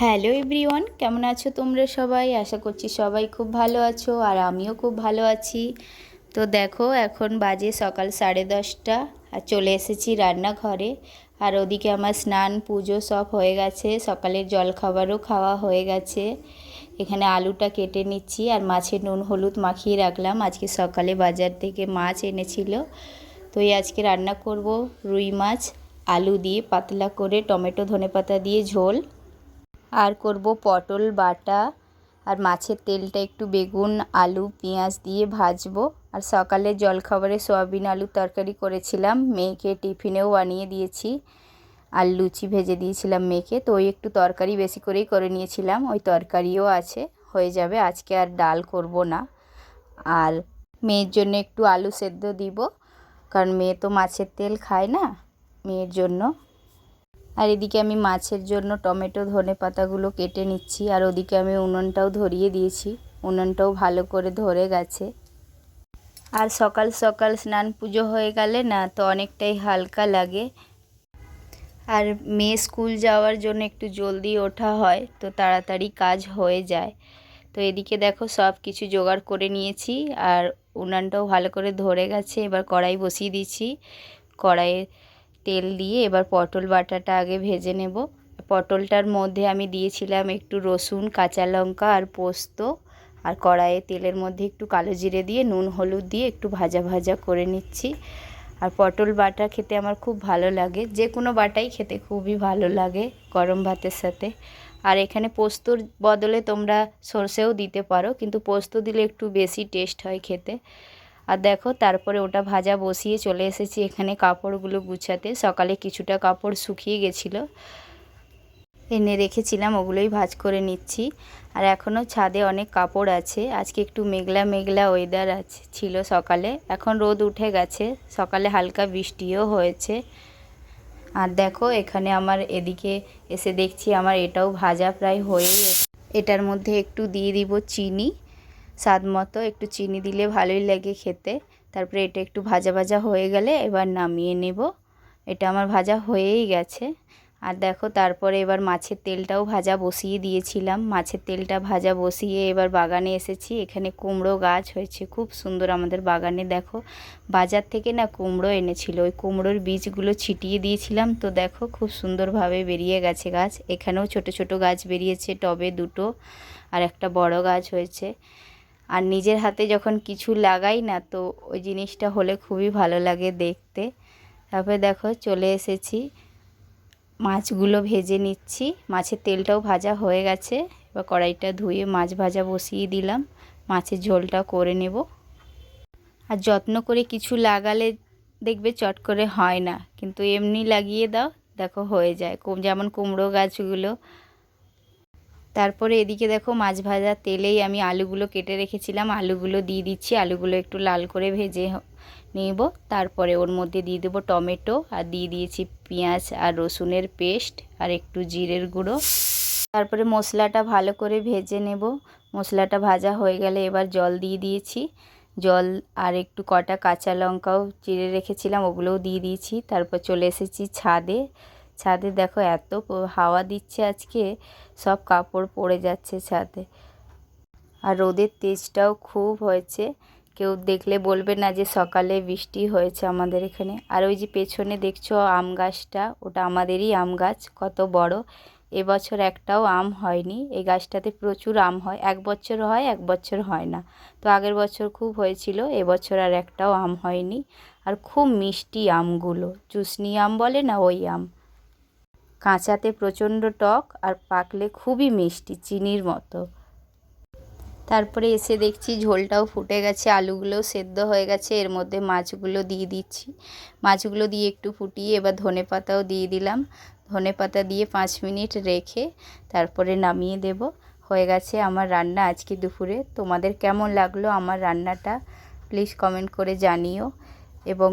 Hello everyone, কেমন আছো তোমরা সবাই? আশা করছি সবাই খুব ভালো আছো আর আমিও খুব ভালো আছি। তো দেখো, এখন বাজে সকাল 10:30 আর চলে এসেছি রান্নাঘরে। আর ওদিকে আমার স্নান পুজো সব হয়ে গেছে, সকালের জলখাবারও খাওয়া হয়ে গেছে। এখানে আলুটা কেটে নিচ্ছি আর মাছের নুন হলুদ মাখিয়ে রাখলাম। আজকে সকালে বাজার থেকে মাছ এনেছিল, তো এই আজকে রান্না করব রুই মাছ আলু দিয়ে পাতলা করে, টমেটো ধনেপাতা দিয়ে ঝোল। আর করব পটল বাটা, আর মাছের তেলটা একটু বেগুন আলু পেঁয়াজ দিয়ে ভাজবো। আর সকালে জলখাবারে সয়াবিন আলুর তরকারি করেছিলাম, মেয়েকে টিফিনেও বানিয়ে দিয়েছি। আর লুচি ভেজে দিয়েছিলাম মেয়েকে, তো ওই একটু তরকারি বেশি করেই করে নিয়েছিলাম, ওই তরকারিও আছে, হয়ে যাবে। আজকে আর ডাল করব না। আর মেয়ের জন্য একটু আলু সেদ্ধ দিব, কারণ মেয়ে তো মাছের তেল খায় না, মেয়ের জন্য। আর এদিকে আমি মাছের জন্য টমেটো ধনেপাতাগুলো কেটে নিচ্ছি, আর ওদিকে আমি উনুনটাও ধরিয়ে দিয়েছি, উনুনটাও ভালো করে ধরে গেছে। আর সকাল সকাল স্নান পুজো হয়ে গেলে না তো অনেকটাই হালকা লাগে। আর মেয়ে স্কুল যাওয়ার জন্য একটু জলদি ওঠা হয়, তো তাড়াতাড়ি কাজ হয়ে যায়। তো এদিকে দেখো সব কিছু জোগাড় করে নিয়েছি, আর উনানটাও ভালো করে ধরে গেছে। এবার কড়াই বসিয়ে দিচ্ছি, কড়াইয়ে তেল দিয়ে এবার পটল বাটাটা আগে ভেজে নেব। পটলটার মধ্যে আমি দিয়েছিলাম একটু রসুন কাঁচা লঙ্কা আর পোস্ত, আর কড়াইয়ে তেলের মধ্যে একটু কালো জিরে দিয়ে নুন হলুদ দিয়ে একটু ভাজা ভাজা করে নিচ্ছি। আর পটল বাটা খেতে আমার খুব ভালো লাগে, যে কোনো বাটাই খেতে খুবই ভালো লাগে গরম ভাতের সাথে। আর এখানে পোস্তর বদলে তোমরা সর্ষেও দিতে পারো, কিন্তু পোস্ত দিলে একটু বেশি টেস্ট হয় খেতে। আর দেখো, তারপরে ওটা ভাজা বসিয়ে চলে এসেছি এখানে কাপড়গুলো গুছাতে। সকালে কিছুটা কাপড় শুকিয়ে গেছিলো, এনে রেখেছিলাম, ওগুলোই ভাঁজ করে নিচ্ছি। আর এখনও ছাদে অনেক কাপড় আছে। আজকে একটু মেঘলা মেঘলা ওয়েদার ছিল সকালে, এখন রোদ উঠে গেছে, সকালে হালকা বৃষ্টিও হয়েছে। আর দেখো এখানে আমার এদিকে এসে দেখছি আমার এটাও ভাজা প্রায় হয়েই। এটার মধ্যে একটু দিয়ে দিব চিনি, স্বাদ মতো একটু চিনি দিলে ভালোই লাগে খেতে। তারপরে এটা একটু ভাজা ভাজা হয়ে গেলে এবার নামিয়ে নেব। এটা আমার ভাজা হয়েই গেছে। আর দেখো, তারপরে এবার মাছের তেলটাও ভাজা বসিয়ে দিয়েছিলাম। মাছের তেলটা ভাজা বসিয়ে এবার বাগানে এসেছি। এখানে কুমড়ো গাছ হয়েছে খুব সুন্দর আমাদের বাগানে। দেখো, বাজার থেকে না কুমড়ো এনেছিল, ওই কুমড়োর বীজগুলো ছিটিয়ে দিয়েছিলাম, তো দেখো খুব সুন্দরভাবে বেরিয়ে গেছে গাছ। এখানেও ছোট ছোট গাছ বেরিয়েছে, টবে দুটো, আর একটা বড় গাছ হয়েছে। আর নিজের হাতে যখন কিছু লাগাই না, তো ওই জিনিসটা হলে খুবই ভালো লাগে দেখতে। তারপরে দেখো চলে এসেছি, মাছগুলো ভেজে নিচ্ছি। মাছের তেলটাও ভাজা হয়ে গেছে, এবার কড়াইটা ধুয়ে মাছ ভাজা বসিয়ে দিলাম, মাছের ঝোলটা করে নেব। আর যত্ন করে কিছু লাগালে দেখবে চট করে হয় না, কিন্তু এমনি লাগিয়ে দাও দেখো হয়ে যায়, যেমন কুমড়ো গাছগুলো। তারপরে এদিকে দেখো মাছ ভাজা তেলেই আমি আলুগুলো কেটে রেখেছিলাম, আলুগুলো দিয়ে দিচ্ছি। আলুগুলো একটু লাল করে ভেজে নেব। তারপরে ওর মধ্যে দিয়ে দেবো টমেটো, আর দিয়ে দিয়েছি পেঁয়াজ আর রসুনের পেস্ট আর একটু জিরের গুঁড়ো। তারপরে মশলাটা ভালো করে ভেজে নেব। মশলাটা ভাজা হয়ে গেলে এবার জল দিয়ে দিয়েছি, জল আর একটু কটা কাঁচা লঙ্কাও চিড়ে রেখেছিলাম, ওগুলোও দিয়ে দিয়েছি। তারপর চলে এসেছি ছাদে। ছাদে দেখো এত হাওয়া দিচ্ছে আজকে, সব কাপড় পড়ে যাচ্ছে ছাদে। আর রোদের তেজটাও খুব হয়েছে, কেউ দেখলে বলবে না যে সকালে বৃষ্টি হয়েছে আমাদের এখানে। আর ওই যে পেছনে দেখছো আম গাছটা, ওটা আমাদেরই আম গাছ, কত বড়। এবছর একটাও আম হয়নি। এই গাছটাতে প্রচুর আম হয়, এক বছর হয় এক বছর হয় না। তো আগের বছর খুব হয়েছিল, এবছর আর একটাও আম হয়নি। আর খুব মিষ্টি আমগুলো, চুসনি আম বলে না, ওই আম। কাঁচাতে প্রচণ্ড টক, আর পাকলে খুবই মিষ্টি, চিনির মতো। তারপরে এসে দেখছি ঝোলটাও ফুটে গেছে, আলুগুলোও সেদ্ধ হয়ে গেছে, এর মধ্যে মাছগুলো দিয়ে দিচ্ছি। মাছগুলো দিয়ে একটু ফুটিয়ে এবার ধনেপাতাও দিয়ে দিলাম। ধনেপাতা দিয়ে 5 মিনিট রেখে তারপরে নামিয়ে দেব। হয়ে গেছে আমার রান্না আজকে দুপুরে। তোমাদের কেমন লাগলো আমার রান্নাটা প্লিজ কমেন্ট করে জানিও, এবং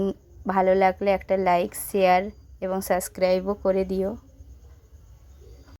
ভালো লাগলে একটা লাইক শেয়ার এবং সাবস্ক্রাইবও করে দিও।